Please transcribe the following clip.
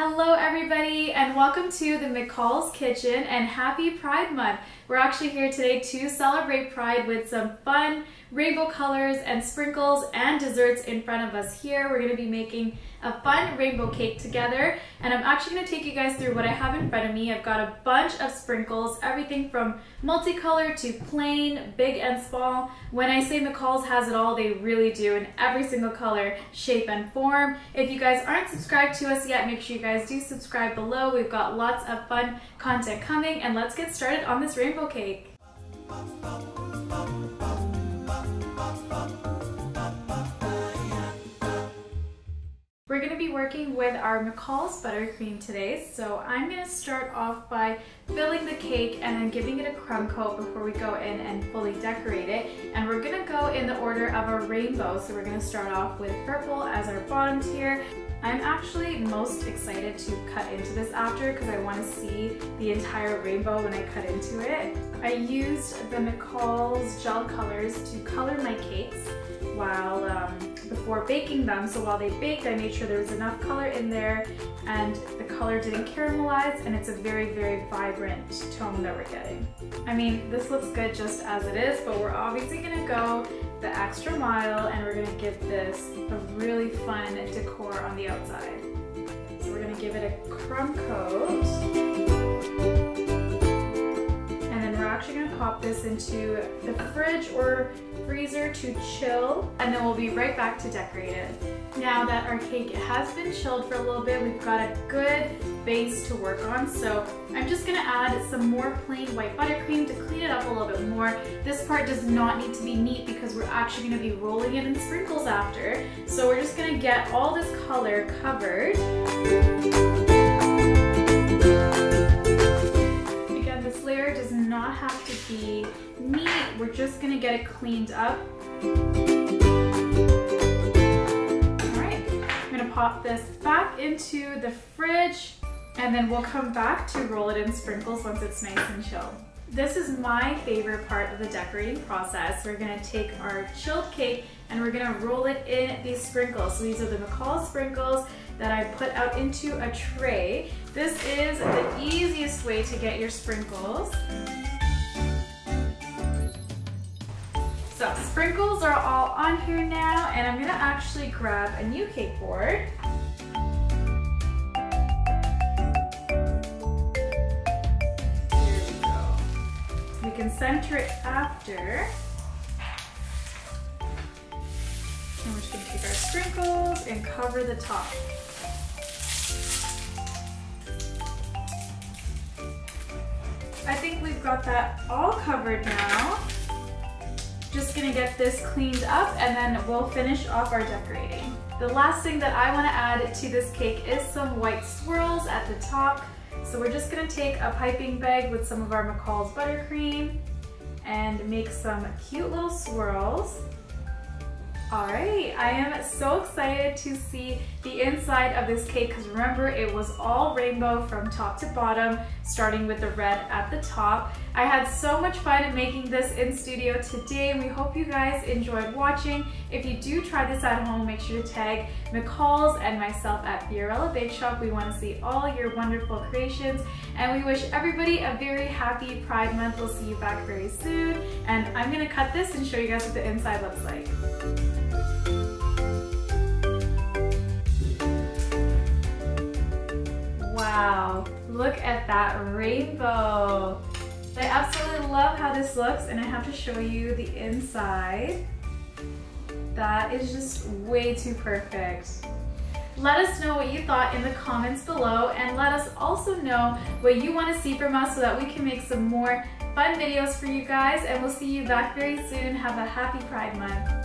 Hello everybody and welcome to the McCalls kitchen and happy Pride Month. We're actually here today to celebrate Pride with some fun rainbow colors and sprinkles and desserts in front of us here. We're going to be making a fun rainbow cake together, and I'm actually going to take you guys through what I have in front of me. I've got a bunch of sprinkles, everything from multicolor to plain, big and small. When I say McCalls has it all, they really do, in every single color, shape and form. If you guys aren't subscribed to us yet, make sure you guys do subscribe below. We've got lots of fun content coming, and let's get started on this rainbow cake. We're going to be working with our McCalls Buttercream today, so I'm going to start off by filling the cake and then giving it a crumb coat before we go in and fully decorate it. And we're going to go in the order of a rainbow, so we're going to start off with purple as our bottom tier. I'm actually most excited to cut into this after because I want to see the entire rainbow when I cut into it. I used the McCalls Gel Colours to color my cakes before baking them, so while they baked I made sure there was enough color in there and the color didn't caramelize, and it's a very, very vibrant tone that we're getting. I mean, this looks good just as it is, but we're obviously going to go the extra mile and we're going to give this a really fun decor on the outside. So we're going to give it a crumb coat, and then we're actually going to pop this into the fridge or freezer to chill, and then we'll be right back to decorate it. Now that our cake has been chilled for a little bit, we've got a good base to work on, so I'm just going to add some more plain white buttercream to clean it up a little bit more. This part does not need to be neat because we're actually going to be rolling it in sprinkles after, so we're just going to get all this color covered. Again, this layer does not have to be neat, we're just going to get it cleaned up. Alright, I'm going to pop this back into the fridge, and then we'll come back to roll it in sprinkles once it's nice and chilled. This is my favorite part of the decorating process. We're going to take our chilled cake and we're going to roll it in these sprinkles. So these are the McCalls Sprinkles that I put out into a tray. This is the easiest way to get your sprinkles. So sprinkles are all on here now, and I'm going to actually grab a new cake board. We can center it after. And we're just going to take our sprinkles and cover the top. I think we've got that all covered now. Just going to get this cleaned up and then we'll finish off our decorating. The last thing that I want to add to this cake is some white swirls at the top. So we're just going to take a piping bag with some of our McCalls Buttercream and make some cute little swirls. Alright, I am so excited to see the inside of this cake because remember, it was all rainbow from top to bottom, starting with the red at the top. I had so much fun making this in studio today, and we hope you guys enjoyed watching. If you do try this at home, make sure to tag McCalls and myself at Fiorella Bake Shop. We want to see all your wonderful creations, and we wish everybody a very happy Pride Month. We'll see you back very soon, and I'm going to cut this and show you guys what the inside looks like. Wow, look at that rainbow. I absolutely love how this looks, and I have to show you the inside. That is just way too perfect. Let us know what you thought in the comments below, and let us also know what you want to see from us so that we can make some more fun videos for you guys, and we'll see you back very soon. Have a happy Pride Month.